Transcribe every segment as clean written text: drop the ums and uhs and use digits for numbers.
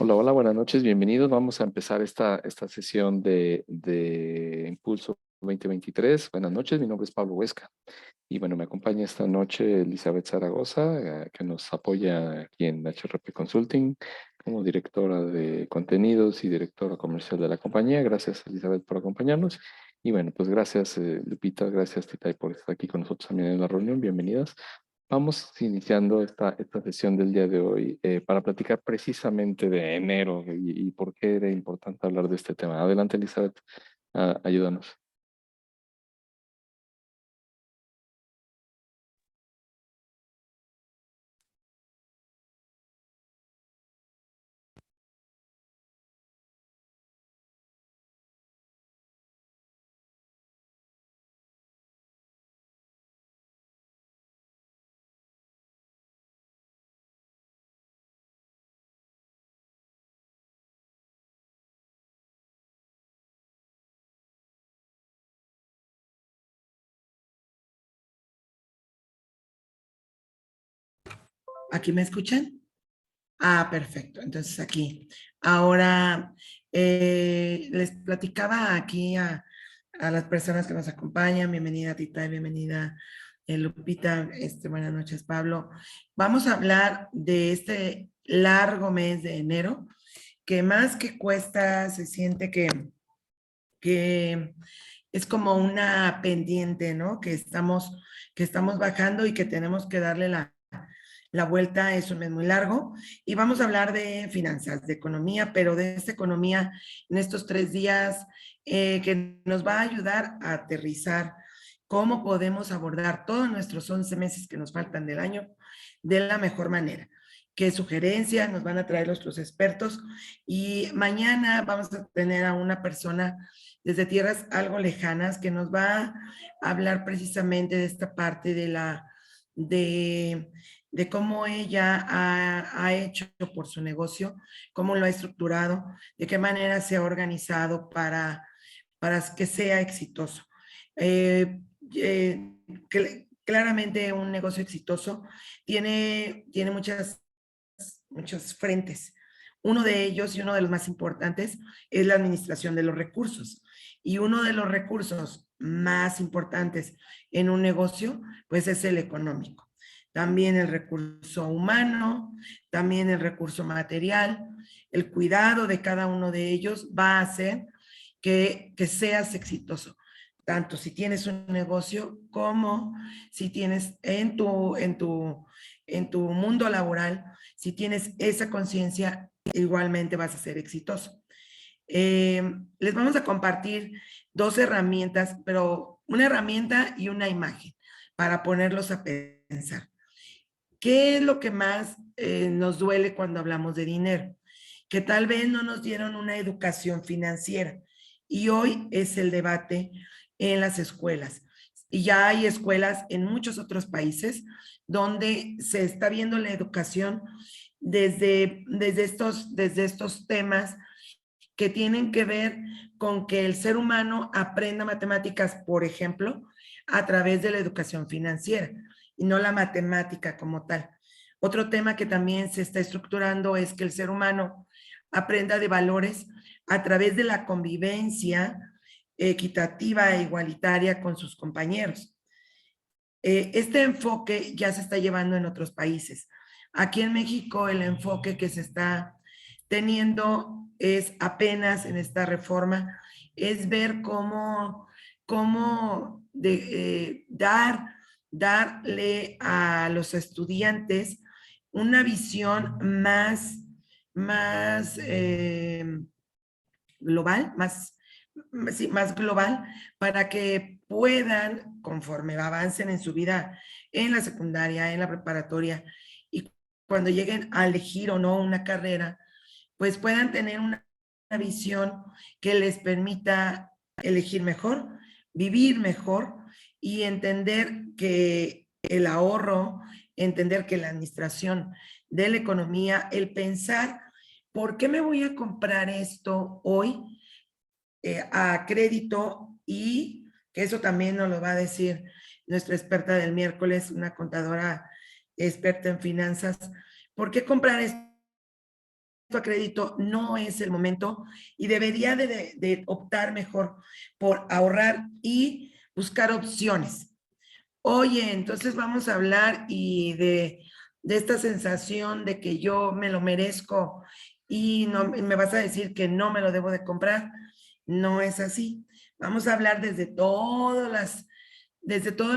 Hola, hola, buenas noches, bienvenidos. Vamos a empezar esta sesión de Impulso 2023. Buenas noches, mi nombre es Pablo Huesca y bueno, me acompaña esta noche Elizabeth Zaragoza, que nos apoya aquí en HRP Consulting como directora de contenidos y directora comercial de la compañía. Gracias, Elizabeth, por acompañarnos. Y bueno, pues gracias, Lupita, gracias, Tita, por estar aquí con nosotros también en la reunión. Bienvenidas. Vamos iniciando esta sesión del día de hoy para platicar precisamente de enero y por qué era importante hablar de este tema. Adelante, Elizabeth, ayúdanos. ¿Aquí me escuchan? Ah, perfecto. Entonces aquí. Ahora les platicaba aquí a las personas que nos acompañan. Bienvenida Tita, bienvenida Lupita. Buenas noches, Pablo. Vamos a hablar de este largo mes de enero, que más que cuesta, se siente que es como una pendiente, ¿no? Que estamos bajando y que tenemos que darle la vuelta. Es un mes muy largo y vamos a hablar de finanzas, de economía, pero de esta economía en estos 3 días que nos va a ayudar a aterrizar cómo podemos abordar todos nuestros 11 meses que nos faltan del año de la mejor manera. Qué sugerencias nos van a traer nuestros expertos. Y mañana vamos a tener a una persona desde tierras algo lejanas que nos va a hablar precisamente de esta parte de, de cómo ella ha hecho por su negocio, cómo lo ha estructurado, de qué manera se ha organizado para que sea exitoso. Eh, eh, Claramente un negocio exitoso tiene muchos frentes. Uno de ellos y uno de los más importantes es la administración de los recursos. Y uno de los recursos más importantes en un negocio, pues es el económico. También el recurso humano, también el recurso material, el cuidado de cada uno de ellos va a hacer que seas exitoso, tanto si tienes un negocio como si tienes en tu mundo laboral, si tienes esa conciencia, igualmente vas a ser exitoso. Les vamos a compartir 2 herramientas, pero una herramienta y una imagen para ponerlos a pensar. ¿Qué es lo que más nos duele cuando hablamos de dinero? Que tal vez no nos dieron una educación financiera y hoy es el debate en las escuelas. Y ya hay escuelas en muchos otros países donde se está viendo la educación desde estos temas que tienen que ver con que el ser humano aprenda matemáticas, por ejemplo, a través de la educación financiera y no la matemática como tal. Otro tema que también se está estructurando es que el ser humano aprenda de valores a través de la convivencia equitativa e igualitaria con sus compañeros. Este enfoque ya se está llevando en otros países. Aquí en México el enfoque que se está teniendo es apenas en esta reforma, es ver cómo darle a los estudiantes una visión más global, sí, más global, para que puedan, conforme avancen en su vida en la secundaria, en la preparatoria, y cuando lleguen a elegir o no una carrera, pues puedan tener una visión que les permita elegir mejor, vivir mejor y entender que el ahorro, entender que la administración de la economía, el pensar, ¿por qué me voy a comprar esto hoy a crédito? Y que eso también nos lo va a decir nuestra experta del miércoles, una contadora experta en finanzas. ¿Por qué comprar esto a crédito no es el momento y debería de optar mejor por ahorrar y buscar opciones. Oye, entonces vamos a hablar y de esta sensación de que yo me lo merezco y no me vas a decir que no me lo debo de comprar. No es así. Vamos a hablar desde todos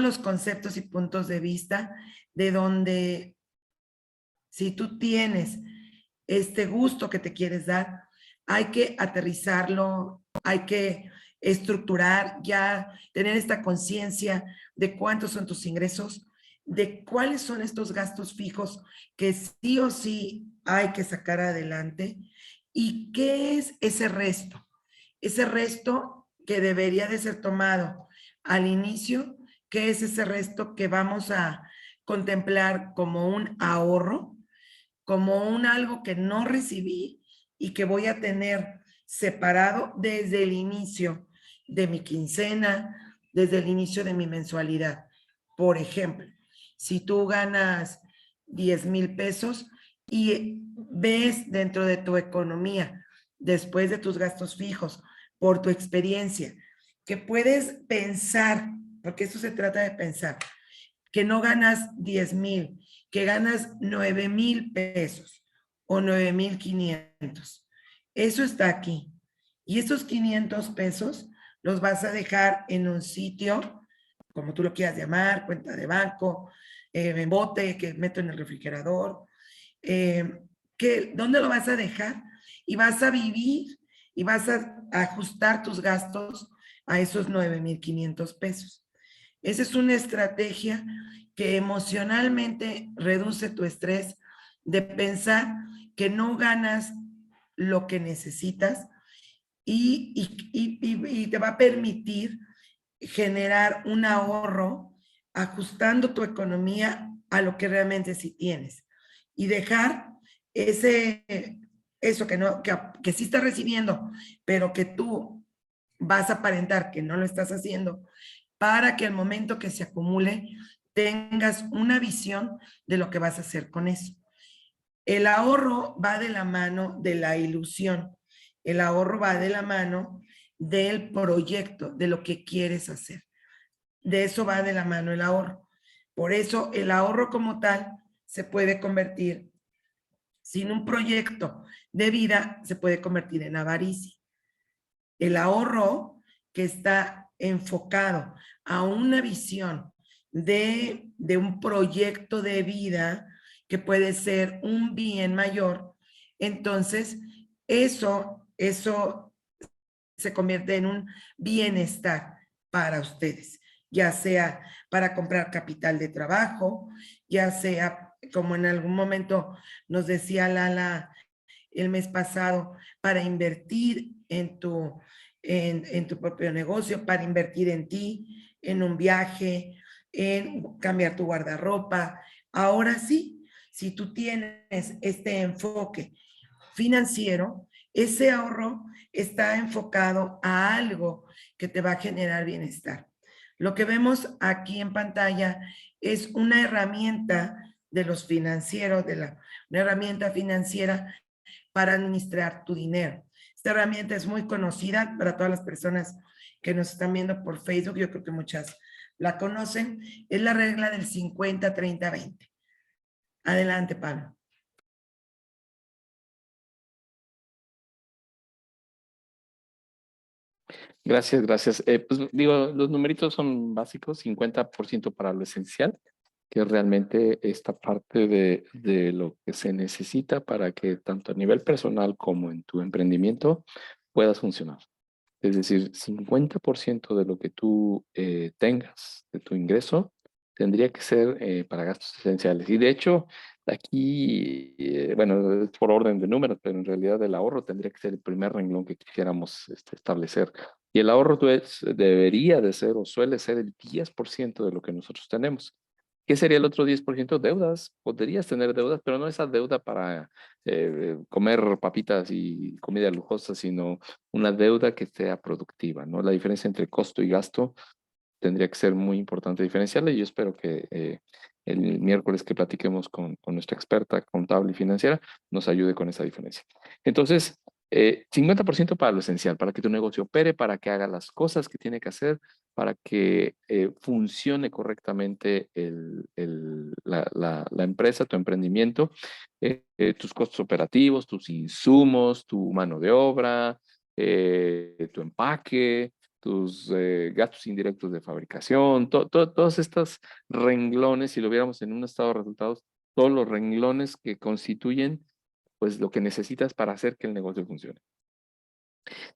los conceptos y puntos de vista, de donde si tú tienes este gusto que te quieres dar, hay que aterrizarlo, hay que estructurar, ya tener esta conciencia de cuántos son tus ingresos, de cuáles son estos gastos fijos que sí o sí hay que sacar adelante y qué es ese resto que debería de ser tomado al inicio, qué es ese resto que vamos a contemplar como un ahorro, como un algo que no recibí y que voy a tener separado desde el inicio de mi quincena, desde el inicio de mi mensualidad. Por ejemplo, si tú ganas 10,000 pesos y ves dentro de tu economía, después de tus gastos fijos, por tu experiencia, que puedes pensar, porque eso se trata de pensar, que no ganas 10,000, que ganas 9,000 pesos o 9,500. Eso está aquí. Y esos 500 pesos los vas a dejar en un sitio, como tú lo quieras llamar, cuenta de banco, en bote que meto en el refrigerador. ¿Dónde lo vas a dejar? Y vas a vivir y vas a ajustar tus gastos a esos 9,500 pesos. Esa es una estrategia que emocionalmente reduce tu estrés de pensar que no ganas lo que necesitas y te va a permitir generar un ahorro ajustando tu economía a lo que realmente sí tienes y dejar eso que sí estás recibiendo, pero que tú vas a aparentar que no lo estás haciendo, para que al momento que se acumule tengas una visión de lo que vas a hacer con eso. El ahorro va de la mano de la ilusión. El ahorro va de la mano del proyecto, de lo que quieres hacer. De eso va de la mano el ahorro. Por eso el ahorro como tal se puede convertir, sin un proyecto de vida, se puede convertir en avaricia. El ahorro que está enfocado a una visión de un proyecto de vida que puede ser un bien mayor, entonces eso se convierte en un bienestar para ustedes, ya sea para comprar capital de trabajo, ya sea como en algún momento nos decía Lala el mes pasado, para invertir en tu propio negocio, para invertir en ti, en un viaje, en cambiar tu guardarropa. Ahora sí, si tú tienes este enfoque financiero, ese ahorro está enfocado a algo que te va a generar bienestar. Lo que vemos aquí en pantalla es una herramienta de los financieros, una herramienta financiera para administrar tu dinero. Esta herramienta es muy conocida para todas las personas que nos están viendo por Facebook. Yo creo que muchas la conocen. Es la regla del 50-30-20. Adelante, Pablo. Gracias, gracias. Pues digo, los numeritos son básicos, 50% para lo esencial, que es realmente esta parte de lo que se necesita para que tanto a nivel personal como en tu emprendimiento puedas funcionar. Es decir, 50% de lo que tú tengas de tu ingreso tendría que ser para gastos esenciales. Y de hecho, aquí, bueno, es por orden de números, pero en realidad el ahorro tendría que ser el primer renglón que quisiéramos establecer. Y el ahorro debería de ser o suele ser el 10% de lo que nosotros tenemos. ¿Qué sería el otro 10%? Deudas. Podrías tener deudas, pero no esa deuda para comer papitas y comida lujosa, sino una deuda que sea productiva, ¿no? La diferencia entre costo y gasto tendría que ser muy importante diferenciarla y yo espero el miércoles que platiquemos con nuestra experta contable y financiera, nos ayude con esa diferencia. Entonces, 50% para lo esencial, para que tu negocio opere, para que haga las cosas que tiene que hacer, para que funcione correctamente la empresa, tu emprendimiento, tus costos operativos, tus insumos, tu mano de obra, tu empaque, tus gastos indirectos de fabricación, todos estos renglones, si lo viéramos en un estado de resultados, todos los renglones que constituyen pues lo que necesitas para hacer que el negocio funcione.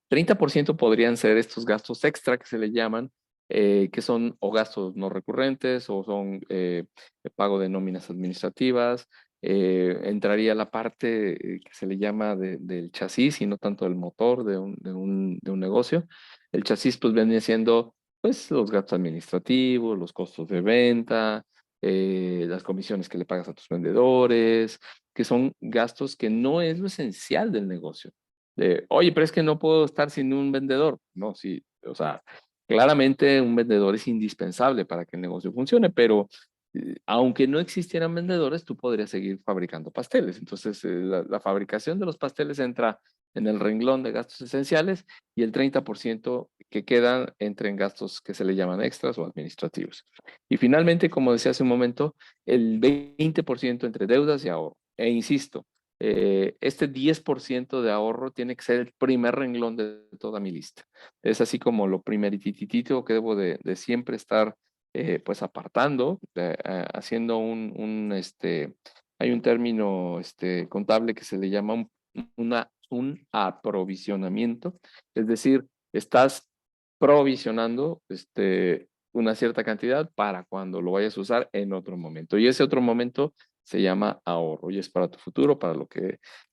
30% podrían ser estos gastos extra que se le llaman, que son o gastos no recurrentes o son pago de nóminas administrativas. Entraría la parte que se le llama del chasis y no tanto del motor de un negocio. El chasis pues viene siendo pues, los gastos administrativos, los costos de venta, las comisiones que le pagas a tus vendedores, que son gastos que no es lo esencial del negocio. Oye, pero es que no puedo estar sin un vendedor. No, sí, o sea, claramente un vendedor es indispensable para que el negocio funcione, pero aunque no existieran vendedores, tú podrías seguir fabricando pasteles. Entonces, la fabricación de los pasteles entra en el renglón de gastos esenciales y el 30% que quedan entra en gastos que se le llaman extras o administrativos. Y finalmente, como decía hace un momento, el 20% entre deudas y ahorro. E insisto, este 10% de ahorro tiene que ser el primer renglón de toda mi lista. Es así como lo primerititito que debo de siempre estar pues apartando, haciendo hay un término contable que se le llama un aprovisionamiento, es decir, estás provisionando una cierta cantidad para cuando lo vayas a usar en otro momento. Y ese otro momento se llama ahorro y es para tu futuro, para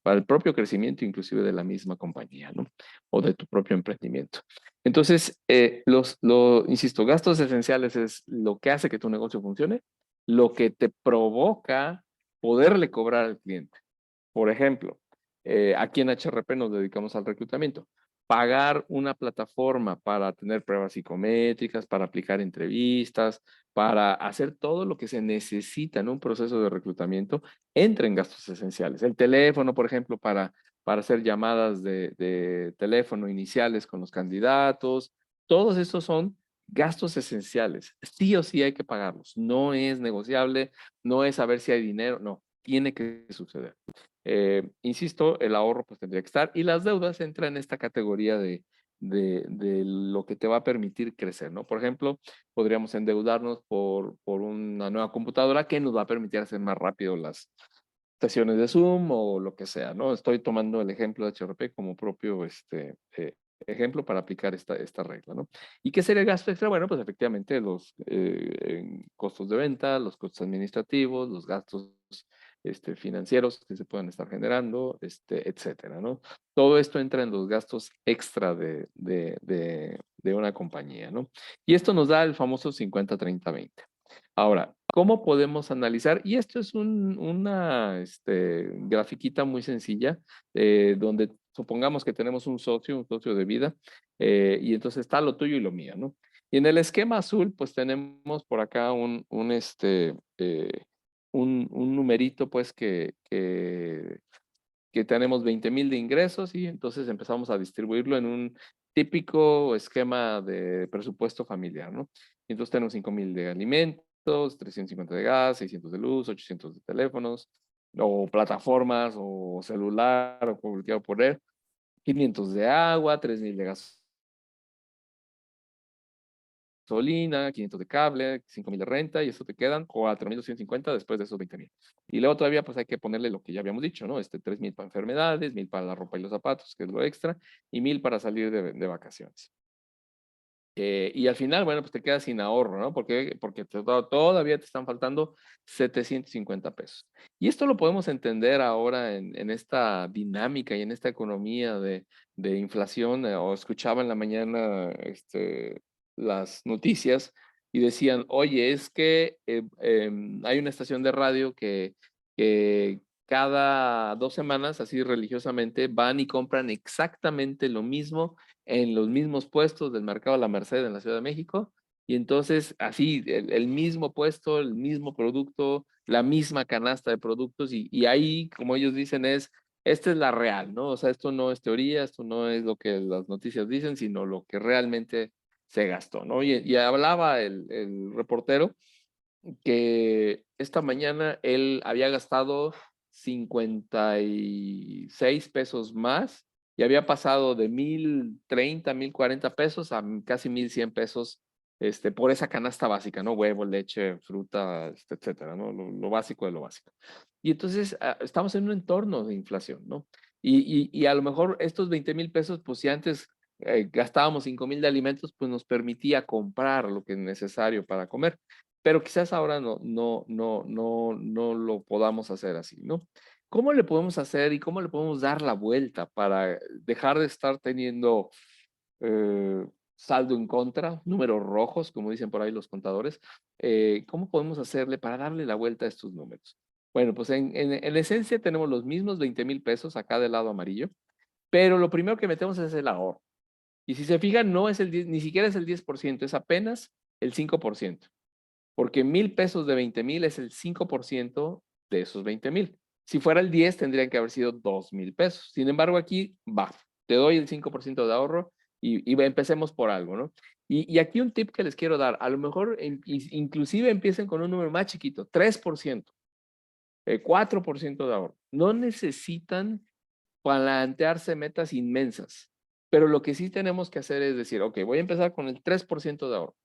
el propio crecimiento inclusive de la misma compañía, ¿no? O de tu propio emprendimiento. Entonces, insisto, gastos esenciales es lo que hace que tu negocio funcione, lo que te provoca poderle cobrar al cliente. Por ejemplo, aquí en HRP nos dedicamos al reclutamiento. Pagar una plataforma para tener pruebas psicométricas, para aplicar entrevistas, para hacer todo lo que se necesita en un proceso de reclutamiento, entra en gastos esenciales. El teléfono, por ejemplo, para hacer llamadas de teléfono iniciales con los candidatos, todos estos son gastos esenciales. Sí o sí hay que pagarlos. No es negociable, no es saber si hay dinero, no, tiene que suceder. Insisto, el ahorro pues tendría que estar y las deudas entran en esta categoría de lo que te va a permitir crecer, ¿no? Por ejemplo, podríamos endeudarnos por una nueva computadora que nos va a permitir hacer más rápido las sesiones de Zoom o lo que sea, ¿no? Estoy tomando el ejemplo de HRP como propio ejemplo para aplicar esta regla, ¿no? ¿Y qué sería el gasto extra? Bueno, pues efectivamente los costos de venta, los costos administrativos, los gastos financieros que se puedan estar generando, etcétera, ¿no? Todo esto entra en los gastos extra de una compañía, ¿no? Y esto nos da el famoso 50-30-20. Ahora, ¿cómo podemos analizar? Y esto es una grafiquita muy sencilla, donde supongamos que tenemos un socio de vida, y entonces está lo tuyo y lo mío, ¿no? Y en el esquema azul, pues tenemos por acá un numerito, pues, que tenemos 20,000 de ingresos y entonces empezamos a distribuirlo en un típico esquema de presupuesto familiar, ¿no? Y entonces tenemos 5,000 de alimentos, 350 de gas, 600 de luz, 800 de teléfonos, o plataformas, o celular, o cualquier poner, 500 de agua, 3,000 de gas gasolina, 500 de cable, 5,000 de renta y eso te quedan 4,250 después de esos 20,000. Y luego todavía pues hay que ponerle lo que ya habíamos dicho, ¿no? 3,000 para enfermedades, 1,000 para la ropa y los zapatos, que es lo extra, y 1,000 para salir de vacaciones. Y al final, bueno, pues te quedas sin ahorro, ¿no? Porque todavía te están faltando 750 pesos. Y esto lo podemos entender ahora en esta dinámica y en esta economía de inflación. O escuchaba en la mañana las noticias y decían, oye, es que hay una estación de radio que cada 2 semanas, así religiosamente, van y compran exactamente lo mismo en los mismos puestos del mercado La Merced en la Ciudad de México Y entonces, así, el mismo puesto, el mismo producto, la misma canasta de productos, y ahí, como ellos dicen, esta es la real, ¿no? O sea, esto no es teoría, esto no es lo que las noticias dicen, sino lo que realmente se gastó, ¿no? Y hablaba el reportero que esta mañana él había gastado 56 pesos más y había pasado de 1,030, 1,040 pesos a casi 1,100 pesos por esa canasta básica, ¿no? Huevo, leche, fruta, etcétera, ¿no? Lo básico de lo básico. Y entonces estamos en un entorno de inflación, ¿no? Y a lo mejor estos 20,000 pesos, pues si antes gastábamos 5,000 de alimentos, pues nos permitía comprar lo que es necesario para comer, pero quizás ahora no lo podamos hacer así, ¿no? ¿Cómo le podemos hacer y cómo le podemos dar la vuelta para dejar de estar teniendo eh, saldo en contra, números rojos, como dicen por ahí los contadores? ¿Cómo podemos hacerle para darle la vuelta a estos números? Bueno, pues en esencia tenemos los mismos 20,000 pesos acá del lado amarillo, pero lo primero que metemos es el ahorro. Y si se fijan, no es el 10, ni siquiera es el 10%, es apenas el 5%. Porque 1,000 pesos de 20,000 es el 5% de esos 20,000. Si fuera el 10, tendrían que haber sido 2,000 pesos. Sin embargo, aquí va, te doy el 5% de ahorro y empecemos por algo, ¿no? Y aquí un tip que les quiero dar, a lo mejor inclusive empiecen con un número más chiquito, 3%, 4% de ahorro. No necesitan plantearse metas inmensas, pero lo que sí tenemos que hacer es decir, ok, voy a empezar con el 3% de ahorro,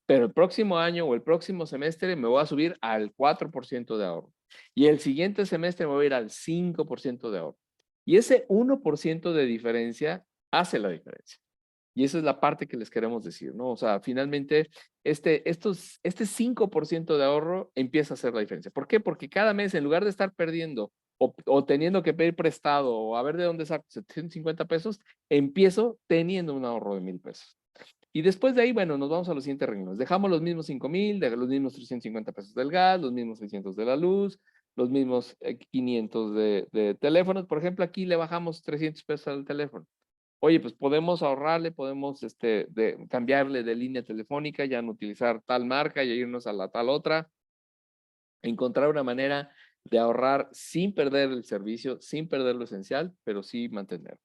pero el próximo año o el próximo semestre me voy a subir al 4% de ahorro. Y el siguiente semestre me voy a ir al 5% de ahorro. Y ese 1% de diferencia hace la diferencia. Y esa es la parte que les queremos decir, ¿no? O sea, finalmente, este 5% de ahorro empieza a hacer la diferencia. ¿Por qué? Porque cada mes, en lugar de estar perdiendo o teniendo que pedir prestado o a ver de dónde saco 750 pesos, empiezo teniendo un ahorro de 1,000 pesos. Y después de ahí, bueno, nos vamos a los siguientes renglones. Dejamos los mismos 5,000, los mismos 350 pesos del gas, los mismos 600 de la luz, los mismos 500 de teléfonos. Por ejemplo, aquí le bajamos 300 pesos al teléfono. Oye, pues podemos ahorrarle, podemos cambiarle de línea telefónica, ya no utilizar tal marca y irnos a la tal otra. Encontrar una manera de ahorrar sin perder el servicio, sin perder lo esencial, pero sí mantener.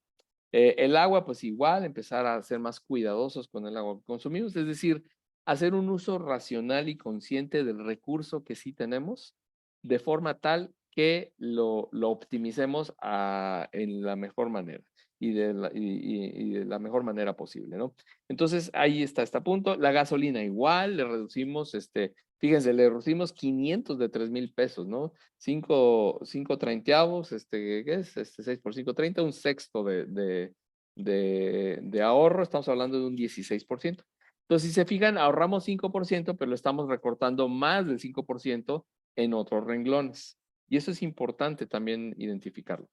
El agua, pues igual, empezar a ser más cuidadosos con el agua que consumimos, es decir, hacer un uso racional y consciente del recurso que sí tenemos, de forma tal que lo optimicemos en la mejor manera y de la mejor manera posible, ¿no? Entonces, ahí está este punto. La gasolina igual, le reducimos, fíjense, le reducimos 500 de 3,000 pesos, ¿no? 5 treintaavos, ¿qué es? 6 por 5, 30, un sexto de ahorro, estamos hablando de un 16%. Entonces, si se fijan, ahorramos 5%, pero lo estamos recortando más del 5% en otros renglones. Y eso es importante también identificarlo.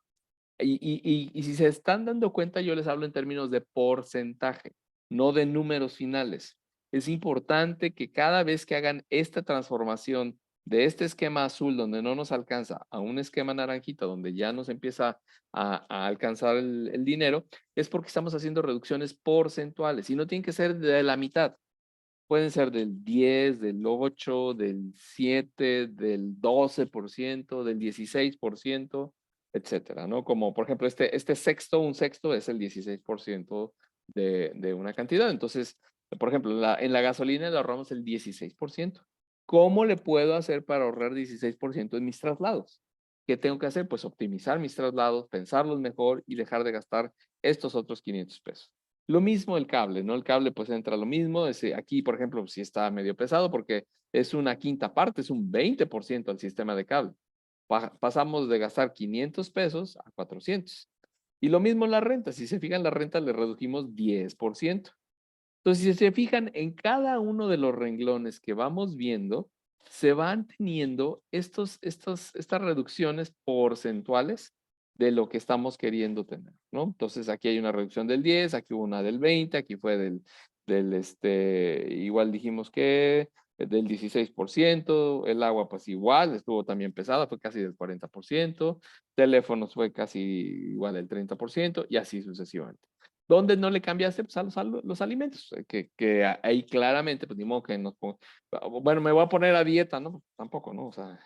Y si se están dando cuenta, yo les hablo en términos de porcentaje, no de números finales. Es importante que cada vez que hagan esta transformación de este esquema azul donde no nos alcanza a un esquema naranjita donde ya nos empieza a alcanzar el dinero, es porque estamos haciendo reducciones porcentuales y no tienen que ser de la mitad. Pueden ser del 10, del 8, del 7, del 12%, del 16%, etcétera, ¿no? Como por ejemplo un sexto es el 16% de una cantidad. Entonces, por ejemplo, en la gasolina le ahorramos el 16%. ¿Cómo le puedo hacer para ahorrar 16% en mis traslados? ¿Qué tengo que hacer? Pues optimizar mis traslados, pensarlos mejor y dejar de gastar estos otros 500 pesos. Lo mismo el cable, ¿no? El cable pues entra lo mismo. Aquí, por ejemplo, sí está medio pesado porque es una quinta parte, es un 20% al sistema de cable. Pasamos de gastar 500 pesos a 400. Y lo mismo en la renta. Si se fijan, la renta le redujimos 10%. Entonces, si se fijan, en cada uno de los renglones que vamos viendo, se van teniendo estas reducciones porcentuales de lo que estamos queriendo tener, ¿no? Entonces, aquí hay una reducción del 10, aquí hubo una del 20, aquí fue igual dijimos que del 16%, el agua pues igual, estuvo también pesada, fue casi del 40%, teléfonos fue casi igual del 30% y así sucesivamente. ¿Dónde no le cambiaste? Pues a los alimentos, ahí claramente, pues ni modo que nos bueno, me voy a poner a dieta, ¿no? Tampoco, ¿no? O sea,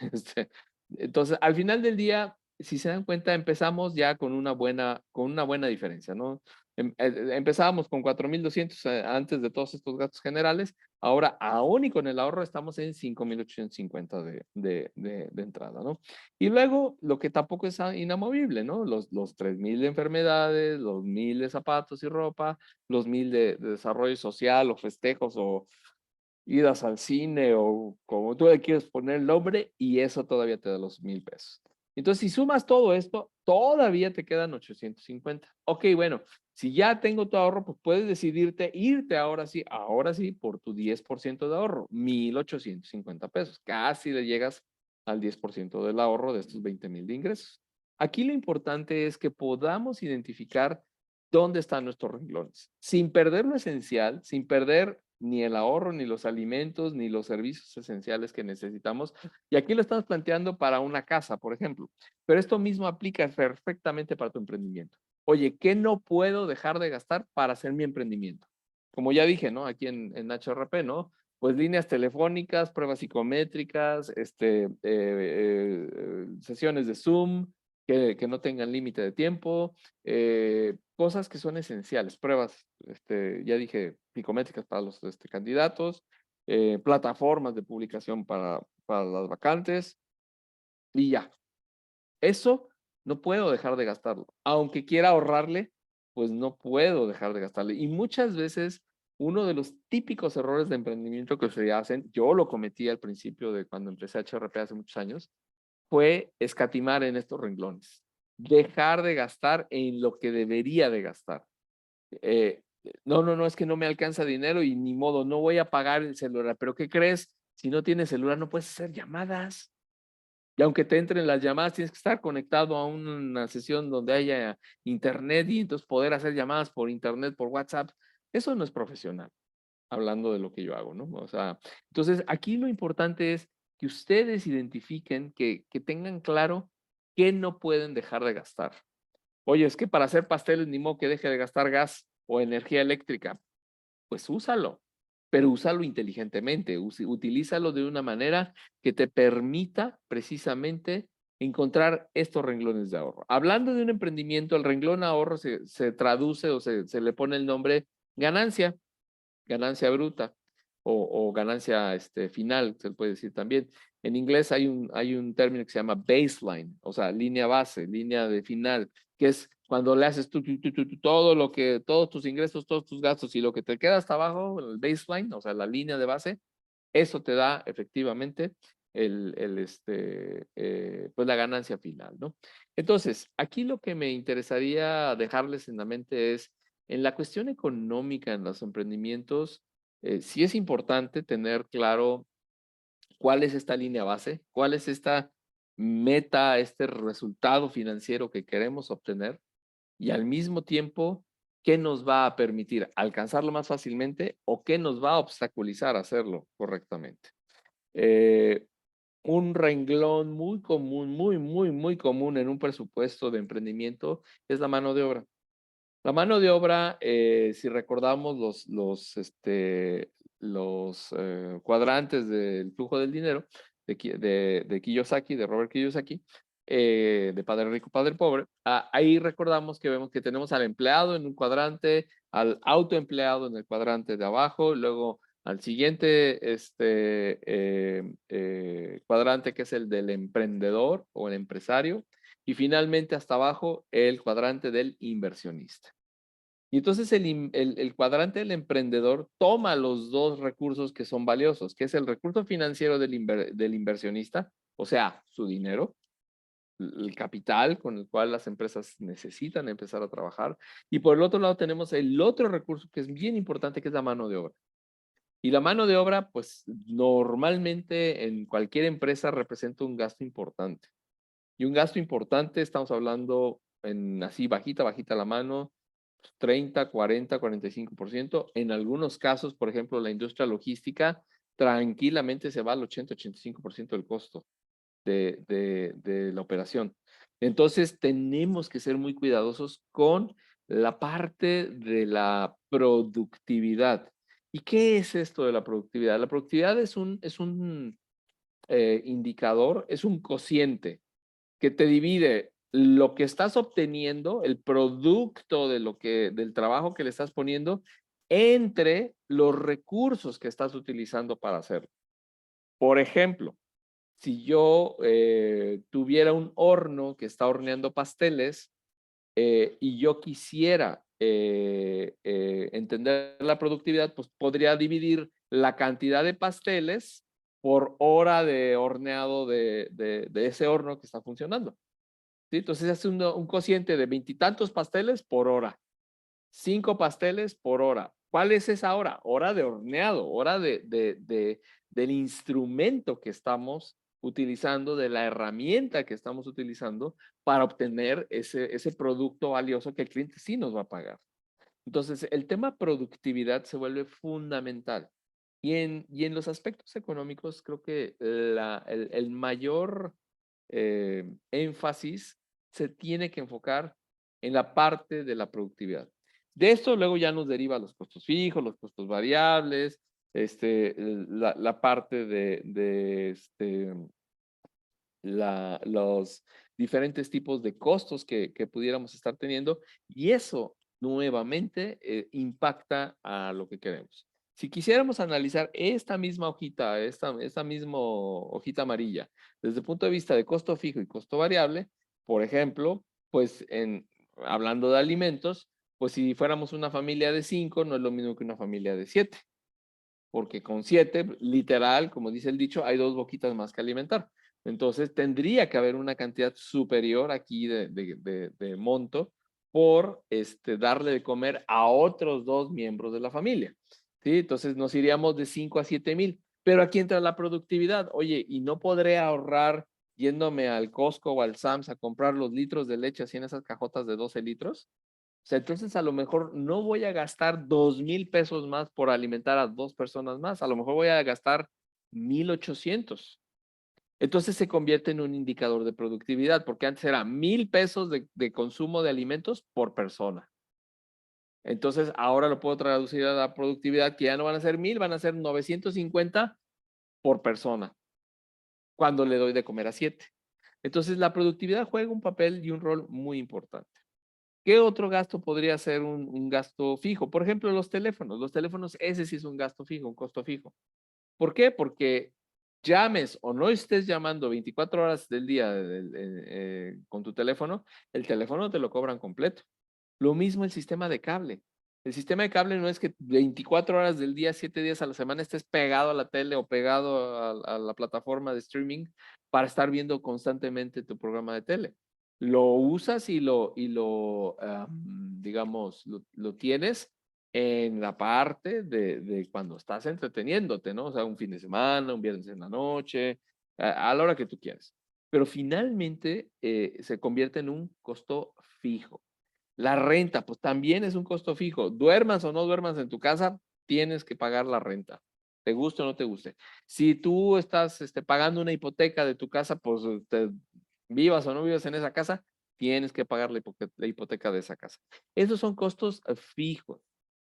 entonces, al final del día, si se dan cuenta, empezamos ya con una buena diferencia, ¿no? Empezábamos con 4,200 antes de todos estos gastos generales, ahora aún y con el ahorro estamos en 5,850 de entrada, ¿no? Y luego, lo que tampoco es inamovible, ¿no? Los 3,000 de enfermedades, los 1,000 de zapatos y ropa, los 1,000 de desarrollo social o festejos o idas al cine o como tú le quieres poner el nombre, y eso todavía te da los 1,000 pesos. Entonces, si sumas todo esto, todavía te quedan 850. Ok, bueno, si ya tengo tu ahorro, pues puedes decidirte irte ahora sí, por tu 10% de ahorro, 1,850 pesos. Casi le llegas al 10% del ahorro de estos 20,000 de ingresos. Aquí lo importante es que podamos identificar dónde están nuestros renglones, sin perder lo esencial, sin perder ni el ahorro, ni los alimentos, ni los servicios esenciales que necesitamos. Y aquí lo estamos planteando para una casa, por ejemplo. Pero esto mismo aplica perfectamente para tu emprendimiento. Oye, ¿qué no puedo dejar de gastar para hacer mi emprendimiento? Como ya dije, ¿no? Aquí en HRP, ¿no? Pues líneas telefónicas, pruebas psicométricas, sesiones de Zoom, que no tengan límite de tiempo, cosas que son esenciales, pruebas, ya dije, psicométricas para los candidatos, plataformas de publicación para las vacantes y ya. Eso no puedo dejar de gastarlo. Aunque quiera ahorrarle, pues no puedo dejar de gastarle. Y muchas veces uno de los típicos errores de emprendimiento que se hacen, yo lo cometí al principio de cuando empecé a HRP hace muchos años, fue escatimar en estos renglones, dejar de gastar en lo que debería de gastar. No, es que no me alcanza dinero y ni modo, no voy a pagar el celular, pero ¿qué crees? Si no tienes celular no puedes hacer llamadas. Y aunque te entren las llamadas, tienes que estar conectado a una sesión donde haya internet y entonces poder hacer llamadas por internet, por WhatsApp. Eso no es profesional, hablando de lo que yo hago, ¿no? O sea, entonces aquí lo importante es que ustedes identifiquen, que tengan claro qué no pueden dejar de gastar. Oye, es que para hacer pasteles ni modo que deje de gastar gas o energía eléctrica. Pues úsalo, pero úsalo inteligentemente, utilízalo de una manera que te permita precisamente encontrar estos renglones de ahorro. Hablando de un emprendimiento, el renglón ahorro se traduce o se le pone el nombre ganancia, ganancia bruta o ganancia final, se puede decir también. En inglés hay un término que se llama baseline, o sea, línea base, línea de final, que es cuando le haces todos tus ingresos, todos tus gastos y lo que te queda hasta abajo, el baseline, o sea, la línea de base, eso te da efectivamente pues la ganancia final, ¿no? Entonces, aquí lo que me interesaría dejarles en la mente es, en la cuestión económica en los emprendimientos, sí es importante tener claro cuál es esta línea base, cuál es esta meta, este resultado financiero que queremos obtener y al mismo tiempo, qué nos va a permitir alcanzarlo más fácilmente o qué nos va a obstaculizar hacerlo correctamente. Eh, un renglón muy común, muy común en un presupuesto de emprendimiento es la mano de obra. La mano de obra, si recordamos los cuadrantes del flujo del dinero de Kiyosaki, de Robert Kiyosaki, de Padre Rico, Padre Pobre, ahí recordamos que vemos que tenemos al empleado en un cuadrante, al autoempleado en el cuadrante de abajo, luego al siguiente cuadrante que es el del emprendedor o el empresario, y finalmente hasta abajo el cuadrante del inversionista. Y entonces el cuadrante del emprendedor toma los dos recursos que son valiosos, que es el recurso financiero del inversionista, o sea, su dinero, el capital con el cual las empresas necesitan empezar a trabajar. Y por el otro lado tenemos el otro recurso que es bien importante, que es la mano de obra. Y la mano de obra, pues normalmente en cualquier empresa representa un gasto importante. Y un gasto importante, estamos hablando en así bajita la mano, 30, 40, 45%. En algunos casos, por ejemplo, la industria logística tranquilamente se va al 80, 85% del costo de la operación. Entonces, tenemos que ser muy cuidadosos con la parte de la productividad. ¿Y qué es esto de la productividad? La productividad es un indicador, es un cociente que te divide lo que estás obteniendo, el producto de del trabajo que le estás poniendo, entre los recursos que estás utilizando para hacerlo. Por ejemplo, si yo tuviera un horno que está horneando pasteles y yo quisiera entender la productividad, pues podría dividir la cantidad de pasteles por hora de horneado de ese horno que está funcionando. ¿Sí? Entonces hace un cociente de veintitantos pasteles por hora, 5 pasteles por hora. ¿Cuál es esa hora? Hora de horneado, hora del instrumento que estamos utilizando, de la herramienta que estamos utilizando para obtener ese producto valioso que el cliente sí nos va a pagar. Entonces, el tema productividad se vuelve fundamental. Y en los aspectos económicos, creo que el mayor énfasis se tiene que enfocar en la parte de la productividad. De esto luego ya nos deriva los costos fijos, los costos variables, la parte los diferentes tipos de costos que pudiéramos estar teniendo, y eso nuevamente impacta a lo que queremos. Si quisiéramos analizar esta misma hojita, esta misma hojita amarilla, desde el punto de vista de costo fijo y costo variable, por ejemplo, pues hablando de alimentos, pues si fuéramos una familia de 5, no es lo mismo que una familia de 7, porque con 7, literal, como dice el dicho, hay 2 boquitas más que alimentar. Entonces, tendría que haber una cantidad superior aquí de monto por darle de comer a otros 2 miembros de la familia. ¿Sí? Entonces, nos iríamos de 5 a 7,000. Pero aquí entra la productividad. Oye, ¿y no podré ahorrar yéndome al Costco o al Sam's a comprar los litros de leche así en esas cajotas de 12 litros? O sea, entonces a lo mejor no voy a gastar 2,000 pesos más por alimentar a 2 personas más. A lo mejor voy a gastar 1,800. Entonces se convierte en un indicador de productividad, porque antes era 1,000 pesos de consumo de alimentos por persona. Entonces ahora lo puedo traducir a la productividad, que ya no van a ser 1,000, van a ser 950 por persona, cuando le doy de comer a 7. Entonces la productividad juega un papel y un rol muy importante. ¿Qué otro gasto podría ser un gasto fijo? Por ejemplo, los teléfonos. Los teléfonos, ese sí es un gasto fijo, un costo fijo. ¿Por qué? Porque llames o no estés llamando 24 horas del día con tu teléfono, el teléfono te lo cobran completo. Lo mismo el sistema de cable. El sistema de cable no es que 24 horas del día, 7 días a la semana estés pegado a la tele o pegado a la plataforma de streaming para estar viendo constantemente tu programa de tele. Lo usas digamos, lo tienes en la parte de cuando estás entreteniéndote, ¿no? O sea, un fin de semana, un viernes en la noche, a la hora que tú quieras. Pero finalmente se convierte en un costo fijo. La renta, pues también es un costo fijo. Duermas o no duermas en tu casa, tienes que pagar la renta. Te guste o no te guste. Si tú estás pagando una hipoteca de tu casa, pues vivas o no vivas en esa casa, tienes que pagar la hipoteca de esa casa. Esos son costos fijos,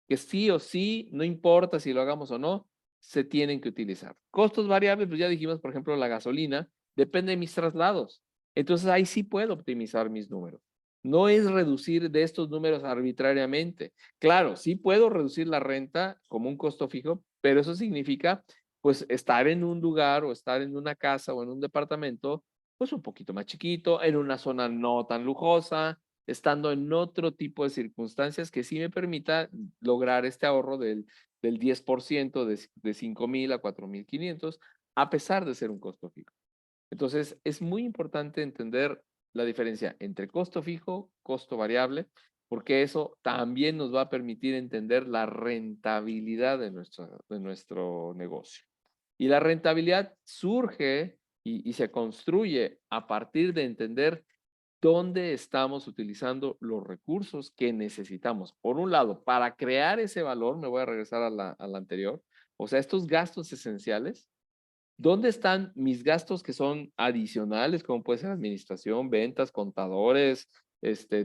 que sí o sí, no importa si lo hagamos o no, se tienen que utilizar. Costos variables, pues ya dijimos, por ejemplo, la gasolina, depende de mis traslados. Entonces ahí sí puedo optimizar mis números. No es reducir de estos números arbitrariamente. Claro, sí puedo reducir la renta como un costo fijo, pero eso significa pues estar en un lugar o estar en una casa o en un departamento pues un poquito más chiquito, en una zona no tan lujosa, estando en otro tipo de circunstancias que sí me permita lograr este ahorro del 10% de 5,000 a 4,500, a pesar de ser un costo fijo. Entonces, es muy importante entender la diferencia entre costo fijo, costo variable, porque eso también nos va a permitir entender la rentabilidad de nuestro negocio. Y la rentabilidad surge y se construye a partir de entender dónde estamos utilizando los recursos que necesitamos. Por un lado, para crear ese valor, me voy a regresar a la anterior, o sea, estos gastos esenciales. ¿Dónde están mis gastos que son adicionales, como puede ser administración, ventas, contadores,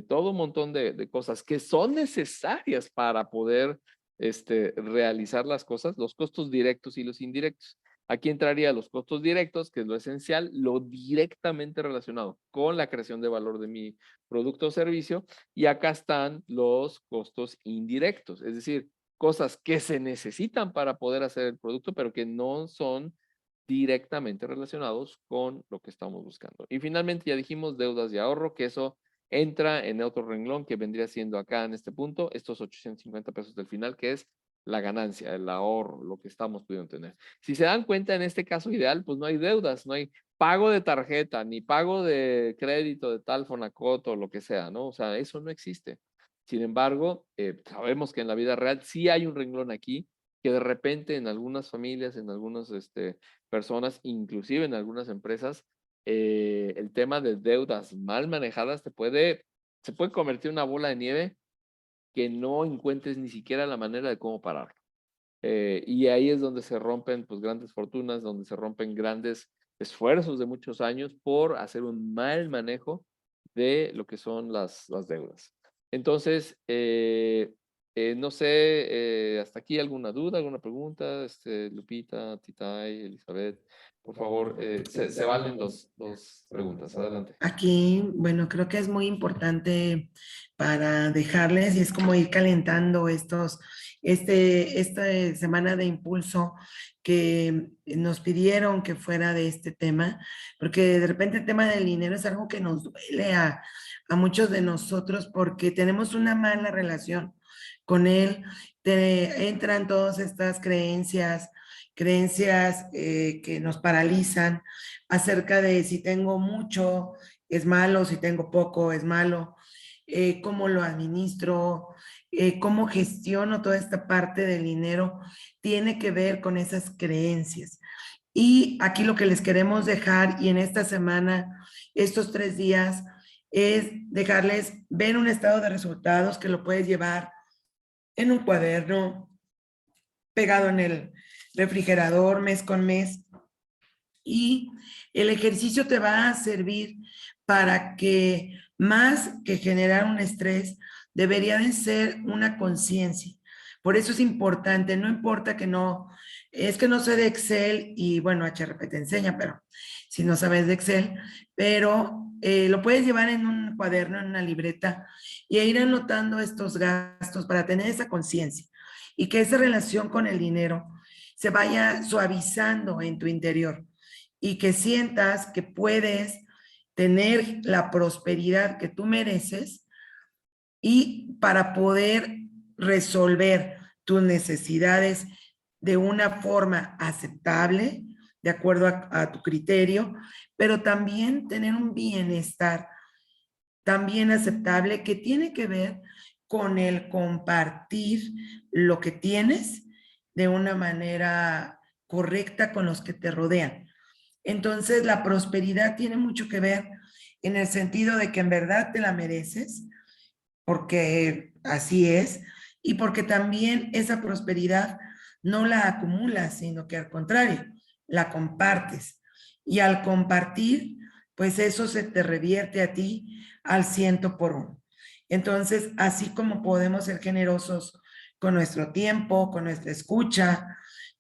todo un montón de cosas que son necesarias para poder realizar las cosas, los costos directos y los indirectos. Aquí entraría los costos directos, que es lo esencial, lo directamente relacionado con la creación de valor de mi producto o servicio, y acá están los costos indirectos, es decir, cosas que se necesitan para poder hacer el producto, pero que no son directamente relacionados con lo que estamos buscando. Y finalmente ya dijimos deudas y ahorro, que eso entra en otro renglón que vendría siendo acá en este punto, estos 850 pesos del final, que es la ganancia, el ahorro, lo que estamos pudiendo tener. Si se dan cuenta, en este caso ideal, pues no hay deudas, no hay pago de tarjeta, ni pago de crédito de tal Fonacot o lo que sea, ¿no? O sea, eso no existe. Sin embargo, sabemos que en la vida real sí hay un renglón aquí que de repente en algunas familias, en algunas personas, inclusive en algunas empresas, el tema de deudas mal manejadas se puede convertir en una bola de nieve que no encuentres ni siquiera la manera de cómo pararlo. Y ahí es donde se rompen pues grandes fortunas, donde se rompen grandes esfuerzos de muchos años por hacer un mal manejo de lo que son las deudas. Entonces, no sé, hasta aquí alguna duda, alguna pregunta, Lupita, Titay, Elizabeth, por favor, se valen dos preguntas, adelante. Aquí, bueno, creo que es muy importante para dejarles y es como ir calentando esta semana de impulso que nos pidieron que fuera de este tema, porque de repente el tema del dinero es algo que nos duele a muchos de nosotros porque tenemos una mala relación con él. Entran todas estas creencias que nos paralizan acerca de si tengo mucho es malo, si tengo poco es malo, cómo lo administro, cómo gestiono toda esta parte del dinero, tiene que ver con esas creencias. Y aquí lo que les queremos dejar, y en esta semana, estos 3 días, es dejarles ver un estado de resultados que lo puedes llevar en un cuaderno, pegado en el refrigerador mes con mes, y el ejercicio te va a servir para que más que generar un estrés, debería de ser una conciencia. Por eso es importante, no importa es que no sé de Excel y bueno, HRP te enseña, pero si no sabes de Excel, pero lo puedes llevar en un cuaderno, en una libreta y ir anotando estos gastos para tener esa conciencia y que esa relación con el dinero se vaya suavizando en tu interior y que sientas que puedes tener la prosperidad que tú mereces y para poder resolver tus necesidades de una forma aceptable, de acuerdo a tu criterio, pero también tener un bienestar también aceptable que tiene que ver con el compartir lo que tienes de una manera correcta con los que te rodean. Entonces, la prosperidad tiene mucho que ver en el sentido de que en verdad te la mereces, porque así es, y porque también esa prosperidad no la acumulas, sino que al contrario, la compartes. Y al compartir, pues eso se te revierte a ti al 100 por 1. Entonces, así como podemos ser generosos con nuestro tiempo, con nuestra escucha,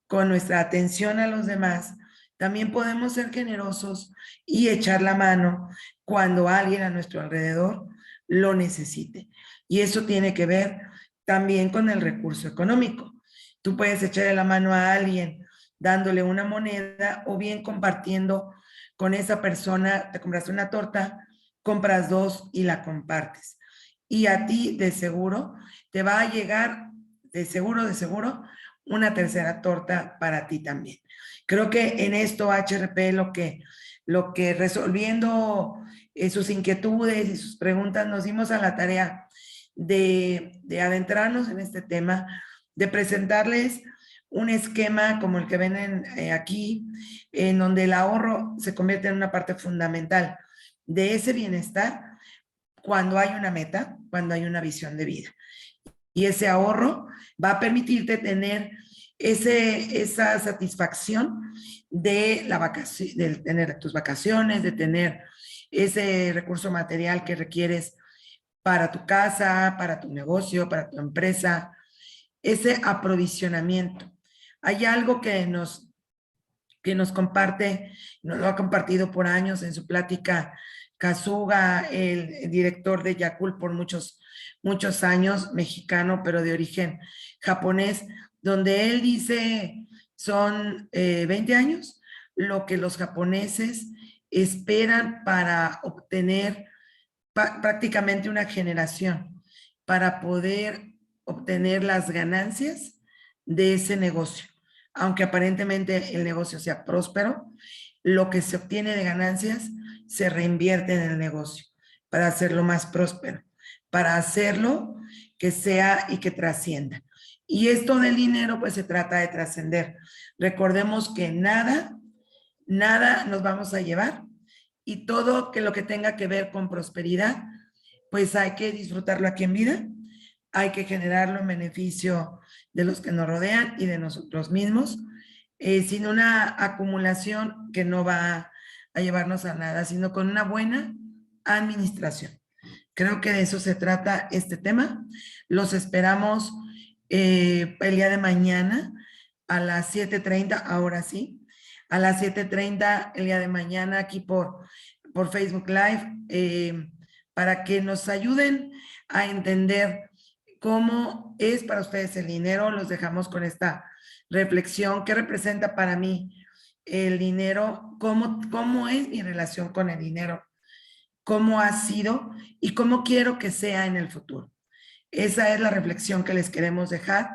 con nuestra atención a los demás, también podemos ser generosos y echar la mano cuando alguien a nuestro alrededor lo necesite. Y eso tiene que ver también con el recurso económico. Tú puedes echarle la mano a alguien dándole una moneda o bien compartiendo con esa persona, te compraste una torta, compras dos y la compartes. Y a ti de seguro te va a llegar, de seguro, una tercera torta para ti también. Creo que en esto HRP lo que resolviendo sus inquietudes y sus preguntas nos dimos a la tarea de adentrarnos en este tema, de presentarles un esquema como el que ven aquí, en donde el ahorro se convierte en una parte fundamental de ese bienestar cuando hay una meta, cuando hay una visión de vida. Y ese ahorro va a permitirte tener esa satisfacción de tener tus vacaciones, de tener ese recurso material que requieres para tu casa, para tu negocio, para tu empresa, ese aprovisionamiento. Hay algo que nos comparte, nos lo ha compartido por años en su plática Kazuga, el director de Yakult por muchos años, mexicano, pero de origen japonés, donde él dice, son 20 años lo que los japoneses esperan para obtener prácticamente una generación, para poder obtener las ganancias de ese negocio. Aunque aparentemente el negocio sea próspero, lo que se obtiene de ganancias se reinvierte en el negocio para hacerlo más próspero, para hacerlo que sea y que trascienda. Y esto del dinero, pues se trata de trascender. Recordemos que nada nos vamos a llevar y todo que lo que tenga que ver con prosperidad, pues hay que disfrutarlo aquí en vida, hay que generarlo en beneficio de los que nos rodean y de nosotros mismos, sin una acumulación que no va a llevarnos a nada, sino con una buena administración. Creo que de eso se trata este tema. Los esperamos el día de mañana a las 7:30, ahora sí, a las 7:30 el día de mañana aquí por Facebook Live, para que nos ayuden a entender cómo es para ustedes el dinero. Los dejamos con esta reflexión. ¿Qué representa para mí el dinero? ¿Cómo es mi relación con el dinero? ¿Cómo ha sido y cómo quiero que sea en el futuro? Esa es la reflexión que les queremos dejar.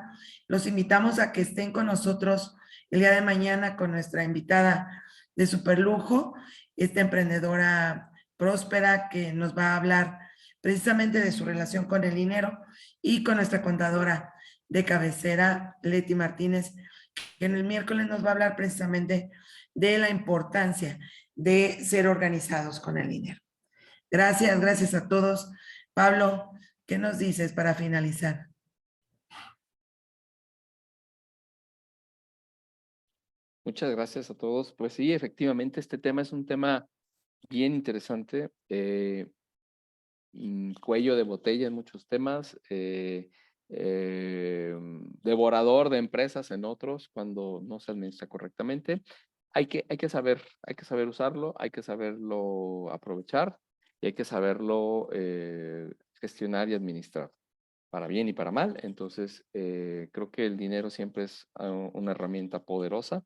Los invitamos a que estén con nosotros el día de mañana con nuestra invitada de superlujo, esta emprendedora próspera que nos va a hablar precisamente de su relación con el dinero, y con nuestra contadora de cabecera, Leti Martínez, que en el miércoles nos va a hablar precisamente de la importancia de ser organizados con el dinero. Gracias a todos. Pablo, ¿qué nos dices para finalizar? Muchas gracias a todos. Pues sí, efectivamente, este tema es un tema bien interesante, cuello de botella en muchos temas, devorador de empresas en otros cuando no se administra correctamente. Hay que saber usarlo, hay que saberlo aprovechar y hay que saberlo gestionar y administrar para bien y para mal. Entonces, creo que el dinero siempre es una herramienta poderosa.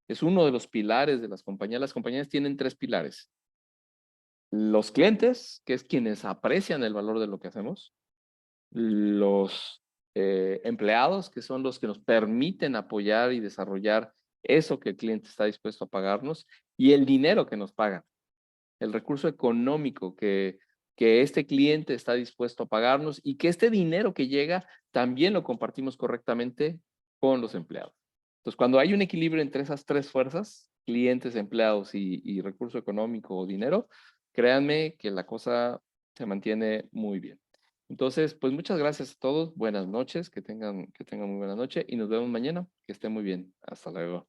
Es uno de los pilares de las compañías. Las compañías tienen tres pilares: los clientes, que es quienes aprecian el valor de lo que hacemos; los empleados, que son los que nos permiten apoyar y desarrollar eso que el cliente está dispuesto a pagarnos; y el dinero que nos pagan, el recurso económico que este cliente está dispuesto a pagarnos, y que este dinero que llega también lo compartimos correctamente con los empleados. Entonces, cuando hay un equilibrio entre esas tres fuerzas, clientes, empleados y recurso económico o dinero, créanme que la cosa se mantiene muy bien. Entonces, pues muchas gracias a todos. Buenas noches, que tengan muy buena noche y nos vemos mañana. Que estén muy bien. Hasta luego.